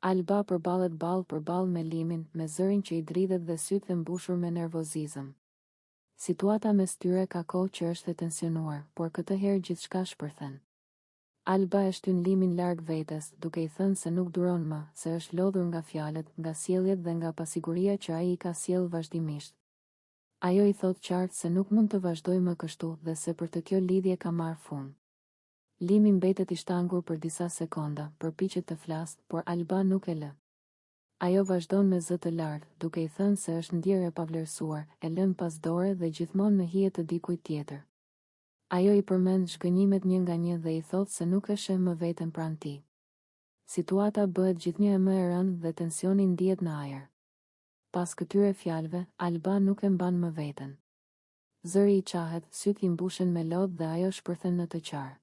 Alba përballet ball për ball me Limin, me zërin që i dridhet dhe sytë e mbushur me nervozizëm. Situata mes tyre ka kohë që është e tensionuar, por këtë herë gjithçka shpërthen. Alba e shtyn Limin larg vetes, duke i thënë se nuk duron më, se është lodhur nga fjalët, nga sjelljet dhe nga pasiguria që ai i ka sjell vazhdimisht. Ajo i thot qartë se nuk mund të vazhdojë më kështu dhe se për të kjo lidhje ka marrë fund. Limi mbetet i shtangur për disa sekonda, përpiqet të flasë, por Alba nuk e lë. Ajo vazhdon me zë të lartë, duke i thënë se është ndjerë e pavlerësuar, e lën pas dore dhe gjithmonë në hije të dikujt tjetër. Ajo i përmend shkënjimet një nga një dhe i thot se nuk e sheh më veten pranë tij. Situata bëhet gjithnjë e më e rëndë dhe tensioni ndihet në ajër. Pas këtyre fjalëve, Alba nuk e mban më veten. Zëri i qahet, sytë i mbushen me lodhë dhe ajo shpërthen në të qarë.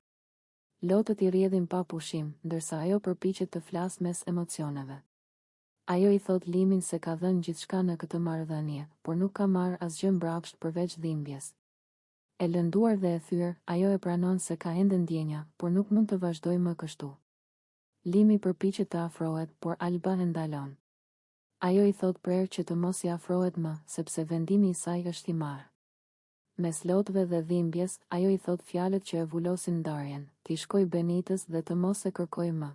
Lotët i rrjedhin pa pushim, ndërsa ajo përpiqet të flasë mes emocioneve. Ajo i thot Limin se ka dhënë gjithçka në këtë marrëdhënie, por nuk ka marrë asgjë mbrapsht përveç dhimbjes. E lënduar dhe e thyer, ajo e pranon se ka ende ndjenja, por nuk mund të vazhdojë më kështu. Limi përpiqet të afrohet, por Alba e ndalon. Ajo i thot prerë që të mos i afrohet më, sepse vendimi i saj është i marrë. Mes lotëve dhe dhimbjes, ajo i thot fjalët që e vullosin ndarjen, t'i shkoj Benitës dhe të mos e kërkoj më.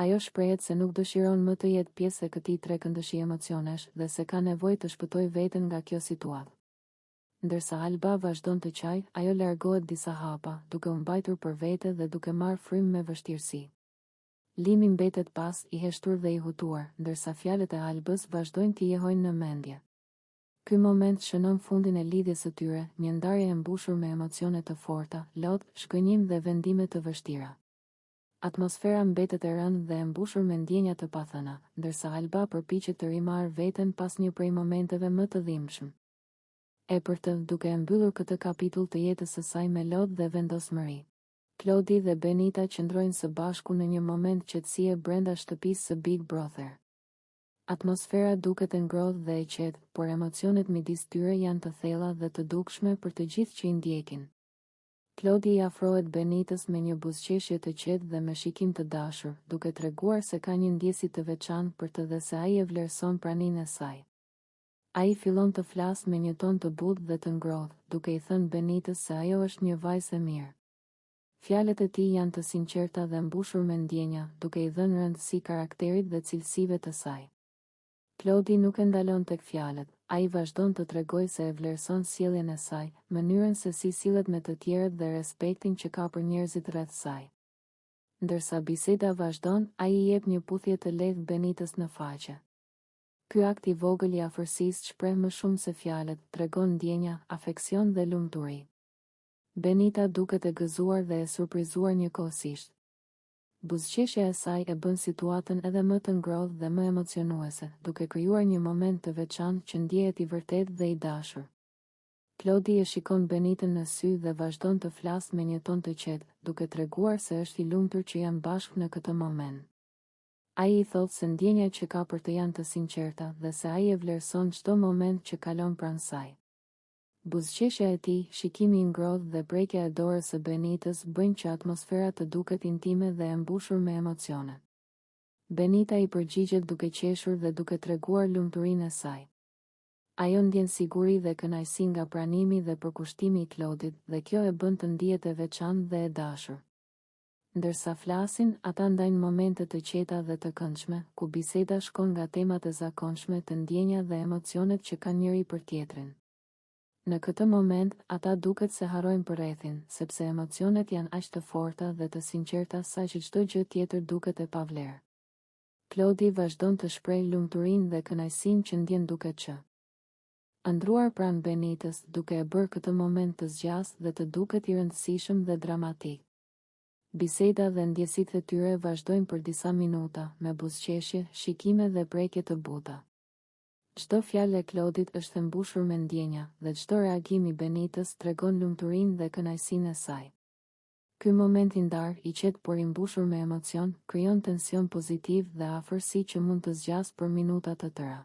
Ajo shprehet se nuk dëshiron më të jetë pjesë e këtij trekëndëshi emocionesh dhe se ka nevojë të shpëtojë veten nga kjo situatë. Ndërsa Alba vazhdon të qaj, ajo largohet disa hapa, duke u mbajtur për vete dhe duke marrë frymë me vështirësi. Limi mbetet pas, i heshtur dhe i hutuar, ndërsa fjalët e Albës vazhdojnë t'i jehojnë në mendje. Ky moment shënon fundin e lidhjes së tyre, një ndarje e mbushur me emocione të forta, lodh, shkënjim dhe vendime të vështira. Atmosfera mbetet e rëndë dhe e mbushur me ndjenja të pathëna, ndërsa Alba përpiqet të rimarrë veten pas një prej momenteve më të dhimbshëm. E për të, duke e mbyllur këtë kapitull të jetës së saj me lodhë dhe vendosmëri, Klodi dhe Benita qëndrojnë së bashku në një moment qetësie brenda shtëpisë së Big Brother. Atmosfera duket e ngrohtë dhe e qetë, por emocionet midis tyre janë të thella dhe të dukshme për të gjithë që i ndjekin. Klodi i afrohet Benitës me një buzëqeshje të qetë dhe me shikim të dashur, duke treguar se ka një ndjesi të veçantë për të dhe se ai e vlerëson praninë e saj. Ai fillon të flasë me një ton të butë dhe të ngrohtë, duke i thënë Benitës se ajo është një vajzë e mirë. Fjalët e tij janë të sinqerta dhe mbushur me ndjenja, duke i dhënë rëndësi karakterit dhe cilësive të saj. Klodi nuk e ndalon tek fjalët, ai vazhdon të tregojë se e vlerëson sjelljen e saj, mënyrën se si sillet me të tjerët dhe respektin që ka për njerëzit rreth saj. Ndërsa biseda vazhdon, ai i jep një puthje të lehtë Benitës në faqe. Ky akt i vogël i afërsisë shpreh më shumë se fjalët, tregon ndjenja, afeksion dhe lumturi. Benita duket e gëzuar dhe e surprizuar njëkohësisht. Buzëqeshja e saj e bën situatën edhe më të ngrohtë dhe më emocionuese, duke krijuar një moment të veçantë që ndjehet i vërtetë dhe i dashur. Klodi e shikon Benitën në sy dhe vazhdon të flasë me një ton të qetë, duke treguar se është i lumtur që janë bashkë në këtë moment. Ai i thotë se ndjenjat që ka për të janë të sinqerta dhe se ai e vlerëson çdo moment që kalon pranë saj. Buzëqeshja e tij, shikimi i ngrohtë dhe prekja e dorës së Benitës bëjnë që atmosfera të duket intime dhe e mbushur me emocione. Benita i përgjigjet duke qeshur dhe duke treguar lumturinë e saj. Ajo ndjen siguri dhe kënaqësi nga pranimi dhe përkushtimi i Klodit dhe kjo e bën të ndihet e veçantë dhe e dashur. Ndërsa flasin, ata ndajnë momente të qeta dhe të këndshme, ku biseda shkon nga temat e zakonshme të ndjenja dhe emocionet që kanë njëri për tjetrin. Në këtë moment, ata duket se harrojnë përrethin, sepse emocionet janë aq të forta dhe të sinqerta saqë çdo gjë tjetër duket e pavlerë. Klodi vazhdon të shprehë lumturinë dhe kënaqësinë që ndjen duke ëndruar pranë Benitës, duke e bërë këtë moment të zgjas dhe të duket i rëndësishëm dhe dramatik. Biseda dhe ndjesitë e tyre vazhdojnë për disa minuta, me buzëqeshje, shikime dhe prekje të buta. Çdo fjalë e Klodit është e mbushur me ndjenja dhe çdo reagim i Benitës tregon lumturinë dhe kënaqësinë e saj. Ky moment i ndarë, i qetë por i mbushur me emocion, krijon tension pozitiv dhe afërsi që mund të zgjasë për minuta të tëra.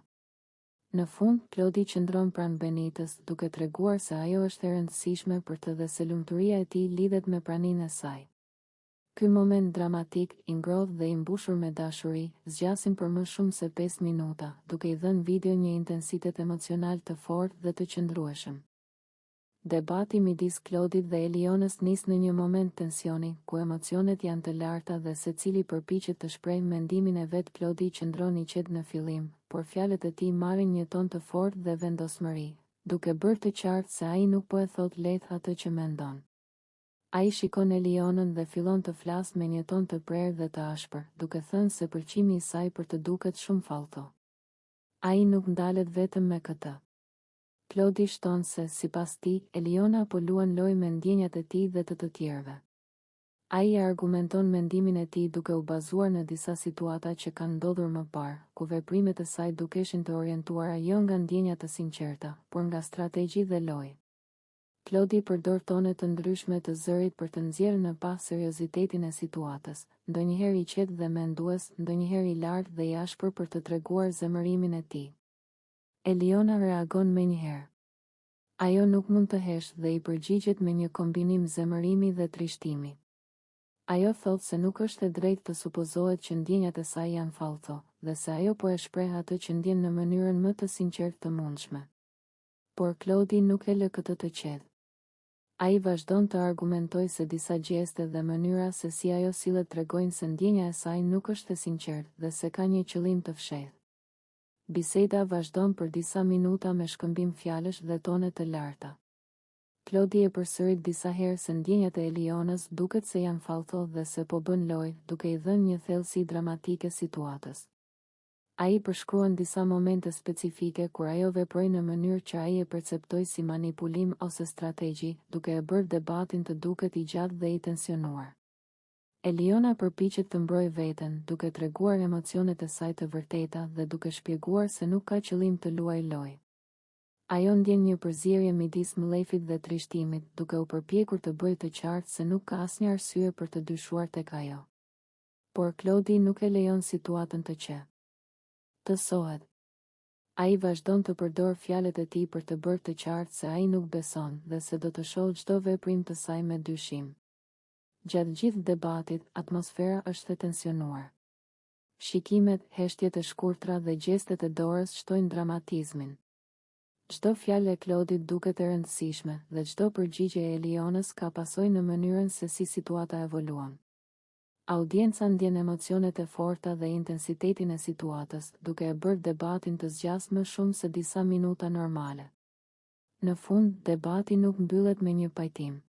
Në fund, Klodi qëndron pranë Benitës, duke treguar se ajo është e rëndësishme për të dhe se lumturia e tij lidhet me praninë e saj. Ky moment dramatik, i ngrohtë dhe i mbushur me dashuri, zgjasin për më shumë se 5 minuta, duke i dhënë video një intensitet emocional të fortë dhe të qëndrueshëm. Debati midis Klodit dhe Elionës nis në një moment tensioni, ku emocionet janë të larta dhe secili përpiqet të shprehë mendimin e vet. Klodi qëndron i qetë në fillim, por fjalët e tij marrin një ton të fortë dhe vendosmëri, duke bërë të qartë se ai nuk po e thot lehtë atë që mendon. Ai shikon Elionën dhe fillon të flasë me një ton të prerë dhe të ashpër, duke thënë se pëlqimi i saj për të duket shumë fallto. Ai nuk ndalet vetëm me këtë. Klodi shton se, sipas tij, Eliona po luan lojë me ndjenjat e tij dhe të tjerëve. Ai argumenton mendimin e tij duke u bazuar në disa situata që kanë ndodhur më parë, ku veprimet e saj dukeshin të orientuara jo nga ndjenja të sinqerta, por nga strategji dhe lojë. Klodi përdor tone të ndryshme të zërit për të nxjerrë në pa seriozitetin e situatës, ndonjëherë i qetë dhe mendues, ndonjëherë i lartë dhe i ashpër për të treguar zemërimin e tij. Eliona reagon menjëherë. Ajo nuk mund të heshtë dhe i përgjigjet me një kombinim zemërimi dhe trishtimi. Ajo thot se nuk është e drejtë të supozohet që ndjenjat e saj janë fallto, dhe se ajo po e shpreh atë që ndjen në mënyrën më të sinqertë të mundshme. Por Klodi nuk e lë këtë të qetë. Ai vazhdon të argumentoj se disa gjeste dhe mënyra se si ajo sillet tregojnë se ndjenja e saj nuk është e sinqertë dhe se ka një qëllim të fshehtë. Biseda vazhdon për disa minuta me shkëmbim fjalësh dhe tone të larta. Klodi e përsërit disa herë se ndjenjat e Elionës duket se janë fallto dhe se po bën lojë, duke i dhënë një thellësi dramatike situatës. Ai përshkruan disa momente specifike kur ajo veproi në mënyrë që ai e perceptoi si manipulim ose strategji, duke e bërë debatin të duket i gjatë dhe i tensionuar. Eliona përpiqet të mbrojë veten, duke treguar emocionet e saj të vërteta dhe duke shpjeguar se nuk ka qëllim të luajë lojë. Ajo ndjen një përzierje midis mllefit dhe trishtimit, duke u përpjekur të bëjë të qartë se nuk ka asnjë arsye për të dyshuar tek ajo. Por Klodi nuk e lejon situatën të sohet. Ai vazhdon të përdor fjalët e tij për të bërë të qartë se ai nuk beson dhe se do të shohë çdo veprim të saj me dyshim. Gjatë gjithë debatit, atmosfera është e tensionuar. Shikimet, heshtjet e shkurtra dhe gjestet e dorës shtojnë dramatizmin. Çdo fjalë e Klodit duket e rëndësishme dhe çdo përgjigje e Elionës ka pasojë në mënyrën se si situata evoluon. Audienca ndjen emocionet e forta dhe intensitetin e situatës, duke e bërë debatin të zgjasë më shumë se disa minuta normale. Në fund, debati nuk mbyllet me një pajtim.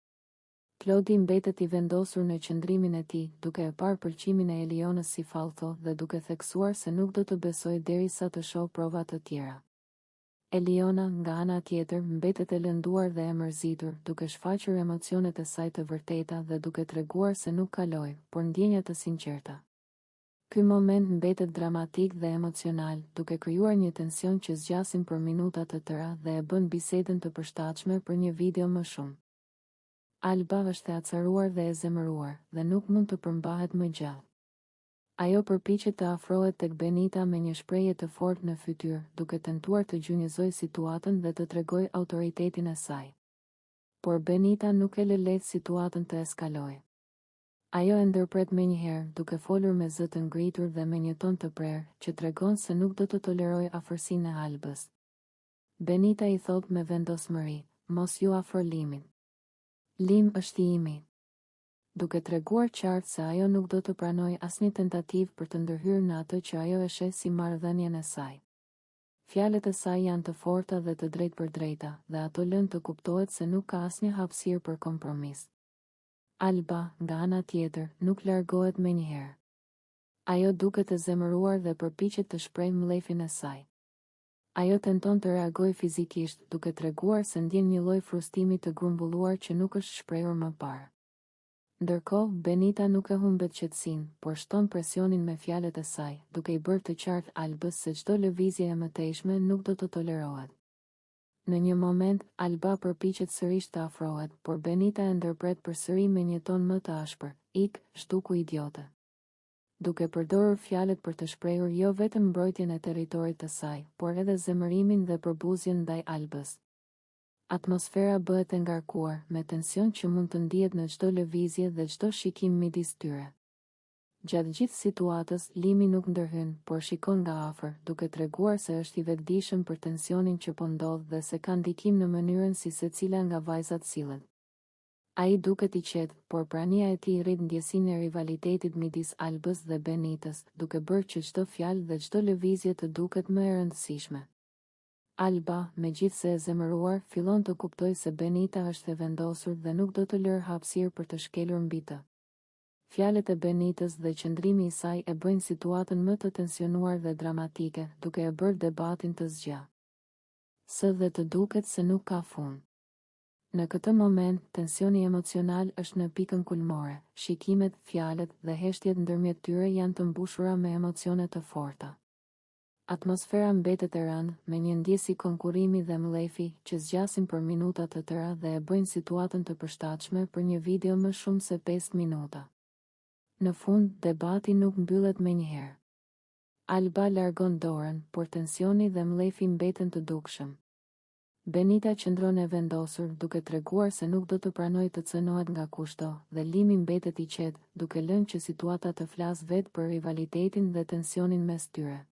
Klodi mbetet i vendosur në qëndrimin e tij, duke e parë pëlqimin e Elionës si fallto dhe duke theksuar se nuk do të besojë derisa të shohë prova të tjera. Eliona, nga ana tjetër, mbetet e lënduar dhe e mërzitur, duke shfaqur emocionet e saj të vërteta dhe duke treguar se nuk ka lojë, por ndjenja të sinqerta. Ky moment mbetet dramatik dhe emocional, duke krijuar një tension që zgjasin për minuta të tëra dhe e bën bisedën të përshtatshme për një video më shumë. Alba është e acaruar dhe e zemëruar, dhe nuk mund të përmbahet më gjatë. Ajo përpiqet të afrohet tek Benita me një shprehje të fortë në fytyrë, duke tentuar të gjynjëzojë situatën dhe të tregojë autoritetin e saj. Por Benita nuk e lë lehtë situatën të eskalojë. Ajo e ndërpret menjëherë, duke folur me zë të ngritur dhe me një ton të prerë, që tregon se nuk do të tolerojë afërsinë e Albës. Benita i thot me vendosmëri, "Mos ju afro Limit. Lim është i imi." Duke treguar qartë se ajo nuk do të pranojë asnjë tentativë për të ndërhyrë në atë që ajo e sheh si marrëdhënien e saj. Fjalët e saj janë të forta dhe të drejtpërdrejta, dhe ato lën të kuptohet se nuk ka asnjë hapësirë për kompromis. Alba, nga ana tjetër, nuk largohet menjëherë. Ajo duket e zemëruar dhe përpiqet të shprehë mllefin e saj. Ajo tenton të reagojë fizikisht, duke treguar se ndjen një lloj frustimi të grumbulluar që nuk është shprehur më parë. Ndërkohë, Benita nuk e humbet qetësinë, por shton presionin me fjalët e saj, duke i bërë të qartë Albës se çdo lëvizje e mëtejshme nuk do të tolerohet. Në një moment, Alba përpiqet sërish të afrohet, por Benita e ndërpret përsëri me një ton më të ashpër, "Ik, shtuku idiote." Duke përdorur fjalët për të shprehur jo vetëm mbrojtjen e territorit të saj, por edhe zemërimin dhe përbuzjen ndaj Albës. Atmosfera bëhet e ngarkuar, me tension që mund të ndihet në çdo lëvizje dhe çdo shikim midis tyre. Gjatë gjithë situatës, Limi nuk ndërhyn, por shikon nga afër, duke treguar se është i vetëdijshëm për tensionin që po ndodh dhe se ka ndikim në mënyrën si secila nga vajzat sillet. Ai duket i qetë, por prania e tij rrit ndjesinë e rivalitetit midis Albës dhe Benitës, duke bërë që çdo fjalë dhe çdo lëvizje të duket më e rëndësishme. Alba, megjithse e zemëruar, fillon të kuptojë se Benita është e vendosur dhe nuk do të lërë hapësirë për të shkelur mbi të. Fjalët e Benitës dhe qëndrimi i saj e bëjnë situatën më të tensionuar dhe dramatike, duke e bërë debatin të zgjatë. Së dhe të duket se nuk ka fund. Në këtë moment, tensioni emocional është në pikën kulmore, shikimet, fjalët dhe heshtjet ndërmjet tyre janë të mbushura me emocione të forta. Atmosfera mbetet e rëndë, me një ndjesi konkurrimi dhe mlefi që zgjasin për minuta të tëra dhe e bëjnë situatën të përshtatshme për një video më shumë se 5 minuta. Në fund, debati nuk mbyllet menjëherë. Alba largon dorën, por tensioni dhe mlefi mbeten të dukshëm. Benita qëndron e vendosur, duke treguar se nuk do të pranojë të cënohet nga kushdo, dhe Limi mbetet i qetë, duke lënë që situata të flasë vetë për rivalitetin dhe tensionin mes tyre.